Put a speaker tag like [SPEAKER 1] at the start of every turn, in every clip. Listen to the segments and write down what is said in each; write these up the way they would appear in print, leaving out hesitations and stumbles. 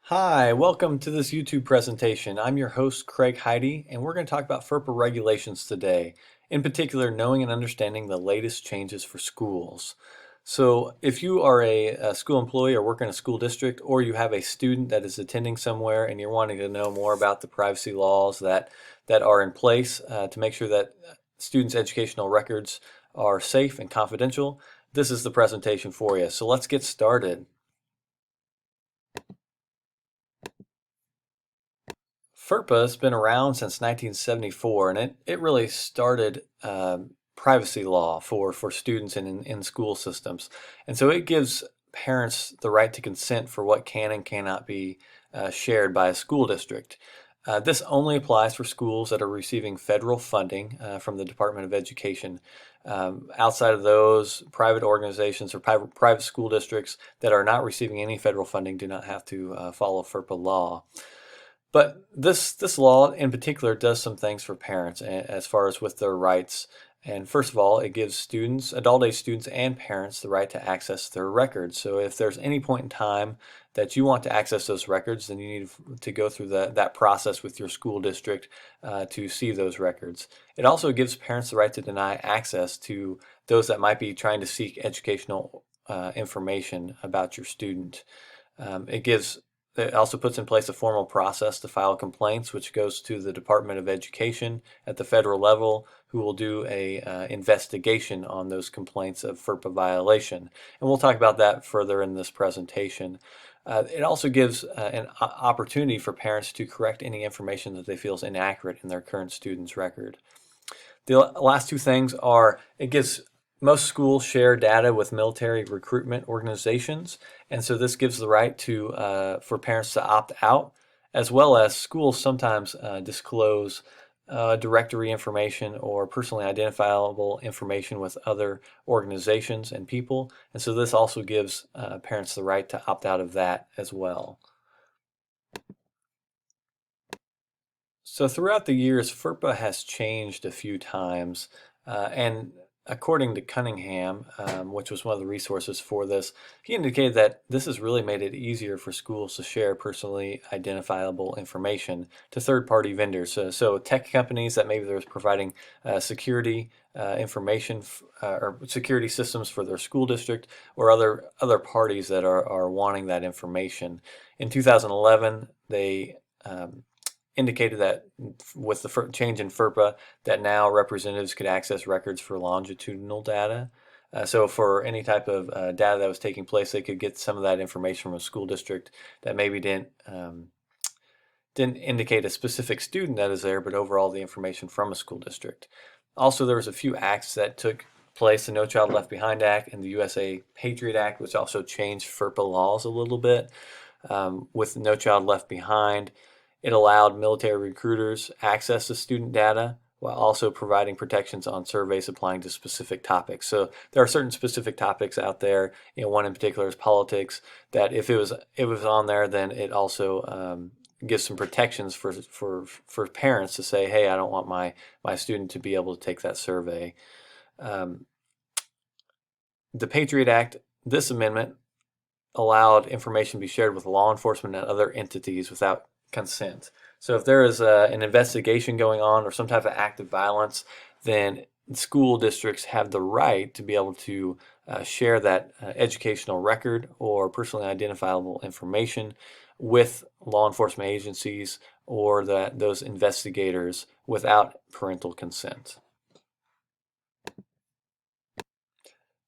[SPEAKER 1] Hi, welcome to this YouTube presentation. I'm your host, Craig Heidi, and we're going to talk about FERPA regulations today, in particular, knowing and understanding the latest changes for schools. So if you are a school employee or work in a school district, or you have a student that is attending somewhere and you're wanting to know more about the privacy laws that are in place to make sure that students' educational records are safe and confidential, this is the presentation for you. So let's get started. FERPA has been around since 1974, and it really started privacy law for students in school systems. And so it gives parents the right to consent for what can and cannot be shared by a school district. This only applies for schools that are receiving federal funding from the Department of Education. Outside of those, private organizations or private school districts that are not receiving any federal funding do not have to follow FERPA law. But this law in particular does some things for parents as far as with their rights. And first of all, it gives students, adult age students and parents, the right to access their records. So if there's any point in time that you want to access those records, then you need to go through that process with your school district to see those records. It also gives parents the right to deny access to those that might be trying to seek educational information about your student. It also puts in place a formal process to file complaints, which goes to the Department of Education at the federal level, who will do a investigation on those complaints of FERPA violation. And we'll talk about that further in this presentation. It also gives an opportunity for parents to correct any information that they feel is inaccurate in their current student's record. The last two things are it gives most schools share data with military recruitment organizations, and so this gives the right to for parents to opt out, as well as schools sometimes disclose directory information or personally identifiable information with other organizations and people, and so this also gives parents the right to opt out of that as well. So throughout the years, FERPA has changed a few times, and according to Cunningham, which was one of the resources for this, he indicated that this has really made it easier for schools to share personally identifiable information to third-party vendors. So tech companies that maybe they're providing security information or security systems for their school district, or other parties that are wanting that information. In 2011, they indicated that with the change in FERPA, that now representatives could access records for longitudinal data. So for any type of data that was taking place, they could get some of that information from a school district that maybe didn't indicate a specific student that is there, but overall the information from a school district. Also, there was a few acts that took place, the No Child Left Behind Act and the USA Patriot Act, which also changed FERPA laws a little bit. With No Child Left Behind, it allowed military recruiters access to student data while also providing protections on surveys applying to specific topics. So there are certain specific topics out there. One in particular is politics. That if it was on there, then it also gives some protections for parents to say, hey, I don't want my student to be able to take that survey. The Patriot Act, this amendment allowed information to be shared with law enforcement and other entities without consent. So if there is an investigation going on or some type of act of violence, then school districts have the right to be able to share that educational record or personally identifiable information with law enforcement agencies or those investigators without parental consent.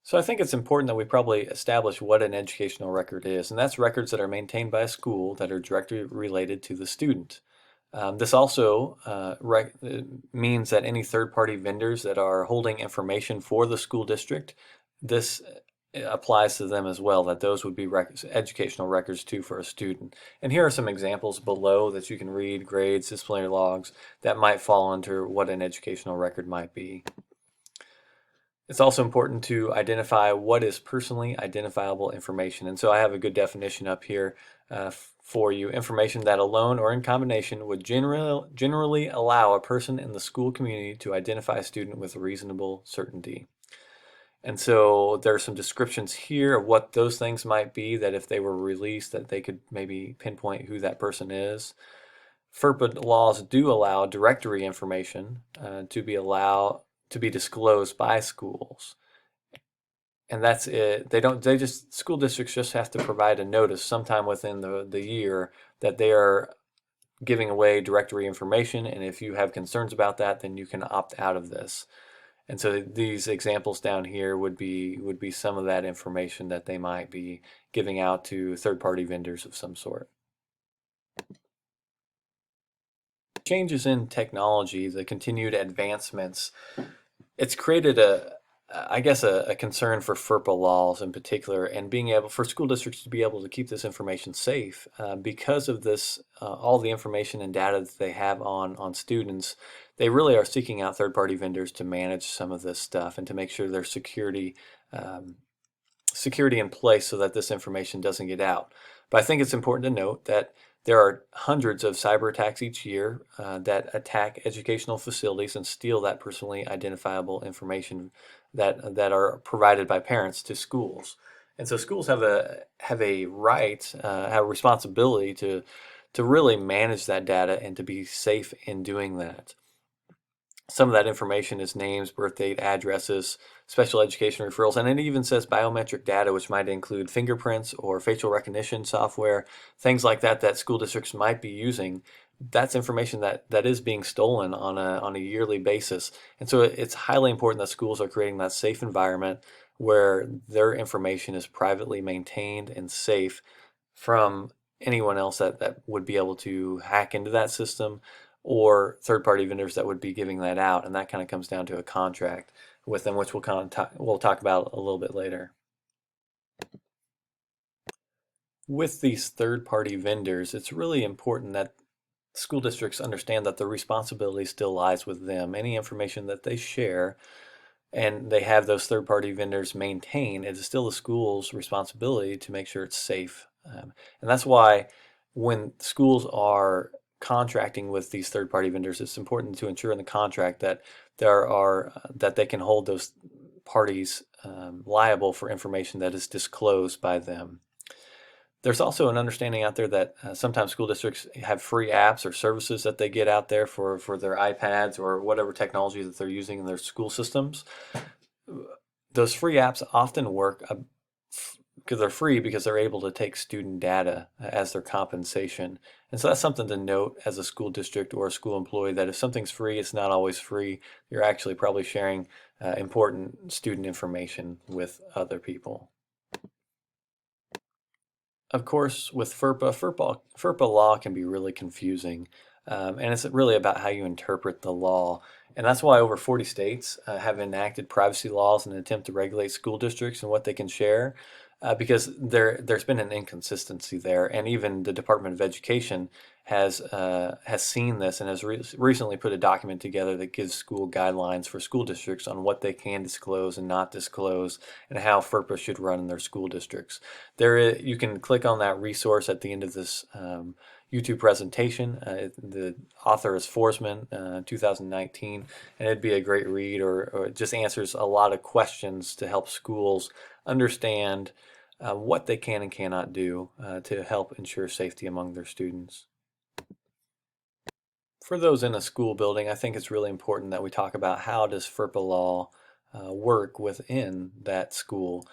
[SPEAKER 1] So I think it's important that we probably establish what an educational record is, and that's records that are maintained by a school that are directly related to the student. This also means that any third-party vendors that are holding information for the school district, this applies to them as well, that those would be educational records too for a student. And here are some examples below that you can read: grades, disciplinary logs, that might fall under what an educational record might be. It's also important to identify what is personally identifiable information. And so I have a good definition up here for you. Information that alone or in combination would generally allow a person in the school community to identify a student with reasonable certainty. And so there are some descriptions here of what those things might be that if they were released that they could maybe pinpoint who that person is. FERPA laws do allow directory information to be disclosed by schools. And that's it. School districts just have to provide a notice sometime within the year that they are giving away directory information. And if you have concerns about that, then you can opt out of this. And so these examples down here would be some of that information that they might be giving out to third-party vendors of some sort. Changes in technology, the continued advancements, it's created I guess a concern for FERPA laws in particular, and being able for school districts to be able to keep this information safe because of this, all the information and data that they have on students. They really are seeking out third-party vendors to manage some of this stuff and to make sure there's security in place so that this information doesn't get out. But I think it's important to note that there are hundreds of cyber attacks each year that attack educational facilities and steal that personally identifiable information that are provided by parents to schools. And so schools have a right, have a responsibility to really manage that data and to be safe in doing that. Some of that information is names, birth date, addresses, special education referrals, and it even says biometric data, which might include fingerprints or facial recognition software, things like that that school districts might be using. That's information that is being stolen on a yearly basis. And so it's highly important that schools are creating that safe environment where their information is privately maintained and safe from anyone else that would be able to hack into that system or third-party vendors that would be giving that out. And that kind of comes down to a contract with them, which we'll talk about a little bit later. With these third-party vendors, it's really important that school districts understand that the responsibility still lies with them. Any information that they share and they have those third-party vendors maintain, it is still the school's responsibility to make sure it's safe. And that's why when schools are contracting with these third-party vendors, it's important to ensure in the contract that that they can hold those parties liable for information that is disclosed by them. There's also an understanding out there that sometimes school districts have free apps or services that they get out there for their iPads or whatever technology that they're using in their school systems. Those free apps often work because they're free because they're able to take student data as their compensation. And so that's something to note as a school district or a school employee, that if something's free, it's not always free. You're actually probably sharing important student information with other people. Of course, with FERPA law can be really confusing, and it's really about how you interpret the law. And that's why over 40 states have enacted privacy laws in an attempt to regulate school districts and what they can share, because there's been an inconsistency there. And even the Department of Education has seen this and has recently put a document together that gives school guidelines for school districts on what they can disclose and not disclose, and how FERPA should run in their school districts. You can click on that resource at the end of this YouTube presentation. The author is Forsman, 2019, and it'd be a great read, or it just answers a lot of questions to help schools understand what they can and cannot do to help ensure safety among their students. For those in a school building, I think it's really important that we talk about how does FERPA law work within that school.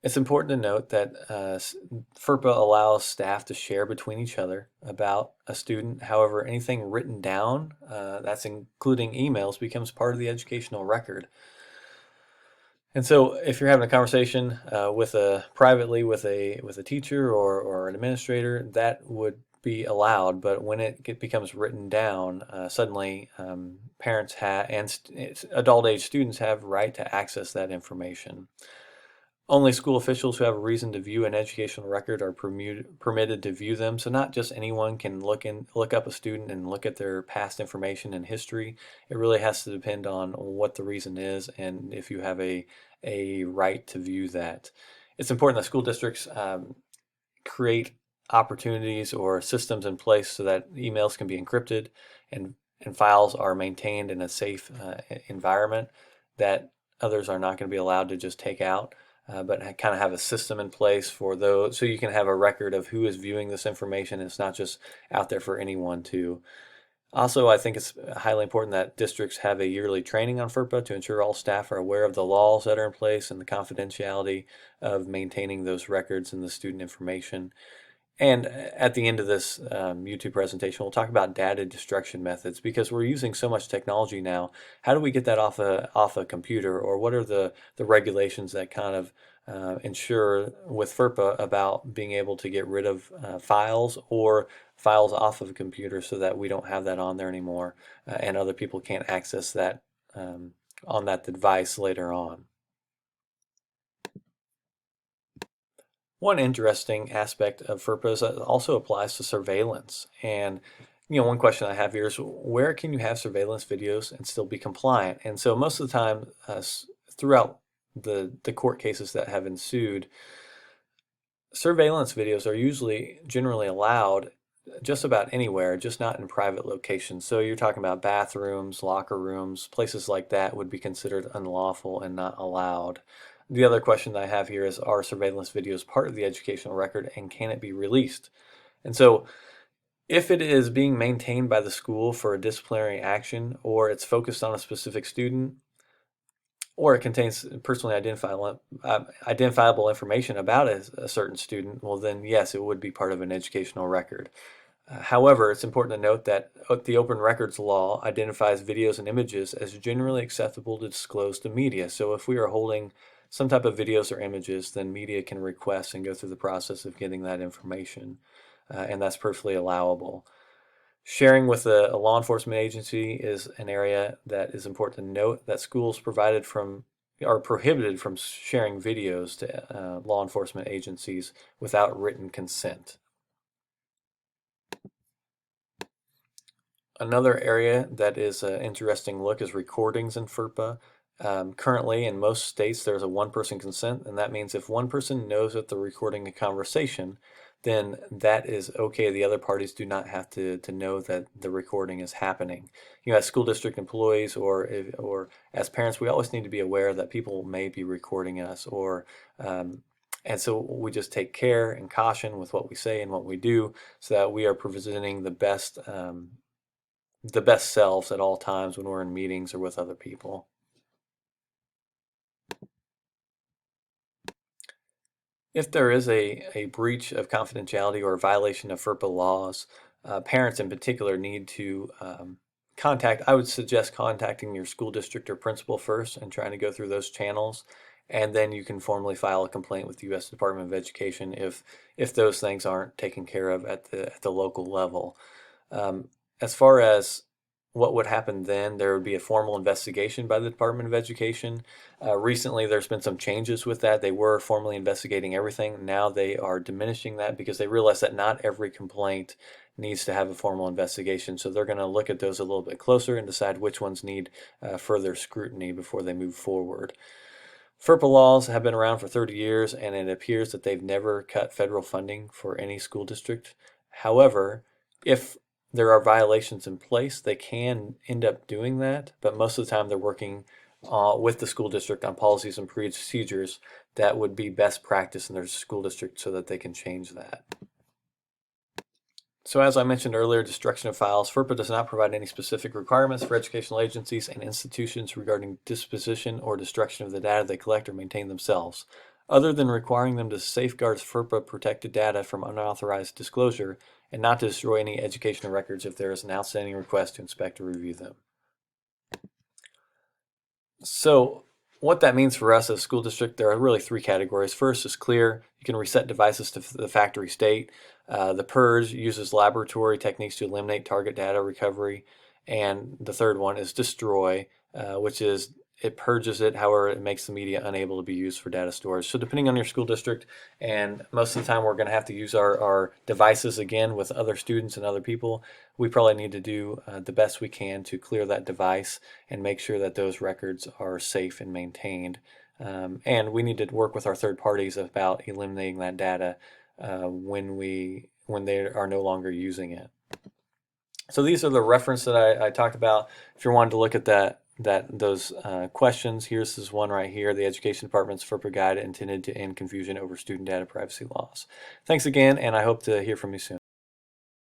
[SPEAKER 1] It's important to note that FERPA allows staff to share between each other about a student. However, anything written down, that's including emails, becomes part of the educational record. And so if you're having a conversation privately with a teacher or an administrator, that would be allowed. But when it becomes written down, suddenly parents and adult age students have right to access that information. Only school officials who have a reason to view an educational record are permitted to view them. So not just anyone can look up a student and look at their past information and history. It really has to depend on what the reason is and if you have a right to view that. It's important that school districts create opportunities or systems in place so that emails can be encrypted and files are maintained in a safe environment that others are not going to be allowed to just take out, but kind of have a system in place for those, so you can have a record of who is viewing this information. It's not just out there for anyone to. Also, I think it's highly important that districts have a yearly training on FERPA to ensure all staff are aware of the laws that are in place and the confidentiality of maintaining those records and the student information. And at the end of this YouTube presentation, we'll talk about data destruction methods, because we're using so much technology now. How do we get that off a computer, or what are the regulations that kind of ensure with FERPA about being able to get rid of files or files off of a computer so that we don't have that on there anymore and other people can't access that on that device later on. One interesting aspect of FERPA is that it also applies to surveillance. And one question I have here is, where can you have surveillance videos and still be compliant? And so most of the time, throughout the court cases that have ensued, surveillance videos are generally allowed just about anywhere, just not in private locations. So you're talking about bathrooms, locker rooms, places like that would be considered unlawful and not allowed. The other question that I have here is, are surveillance videos part of the educational record, and can it be released? And so if it is being maintained by the school for a disciplinary action, or it's focused on a specific student, or it contains personally identifiable information about a certain student, well then yes, it would be part of an educational record. However, it's important to note that the Open Records Law identifies videos and images as generally acceptable to disclose to media. So if we are holding some type of videos or images, then media can request and go through the process of getting that information, and that's perfectly allowable. Sharing with a law enforcement agency is an area that is important to note, that schools are prohibited from sharing videos to law enforcement agencies without written consent. Another area that is an interesting look is recordings in FERPA. Currently, in most states, there's a one-person consent, and that means if one person knows that they're recording a conversation, then that is okay. The other parties do not have to know that the recording is happening. As school district employees or as parents, we always need to be aware that people may be recording us, and so we just take care and caution with what we say and what we do, so that we are presenting the best selves at all times when we're in meetings or with other people. If there is a breach of confidentiality or a violation of FERPA laws, parents in particular need to I would suggest contacting your school district or principal first and trying to go through those channels, and then you can formally file a complaint with the U.S. Department of Education if those things aren't taken care of at the local level. As far as what would happen then, there would be a formal investigation by the Department of Education. Recently, there's been some changes with that. They were formally investigating everything. Now they are diminishing that because they realize that not every complaint needs to have a formal investigation. So they're going to look at those a little bit closer and decide which ones need further scrutiny before they move forward. FERPA laws have been around for 30 years, and it appears that they've never cut federal funding for any school district. However, if there are violations in place, they can end up doing that, but most of the time they're working with the school district on policies and procedures that would be best practice in their school district so that they can change that. So as I mentioned earlier, destruction of files. FERPA does not provide any specific requirements for educational agencies and institutions regarding disposition or destruction of the data they collect or maintain themselves, other than requiring them to safeguard FERPA-protected data from unauthorized disclosure and not to destroy any educational records if there is an outstanding request to inspect or review them. So what that means for us as a school district, there are really three categories. First is clear. You can reset devices to the factory state. The purge uses laboratory techniques to eliminate target data recovery. And the third one is destroy, which is it purges it, however it makes the media unable to be used for data storage. So depending on your school district, and most of the time we're going to have to use our devices again with other students and other people, we probably need to do the best we can to clear that device and make sure that those records are safe and maintained. And we need to work with our third parties about eliminating that data when they are no longer using it. So these are the reference that I talked about. If you're wanting to look at those questions. Here's this one right here: the Education Department's FERPA guide intended to end confusion over student data privacy laws. Thanks again, and I hope to hear from you soon.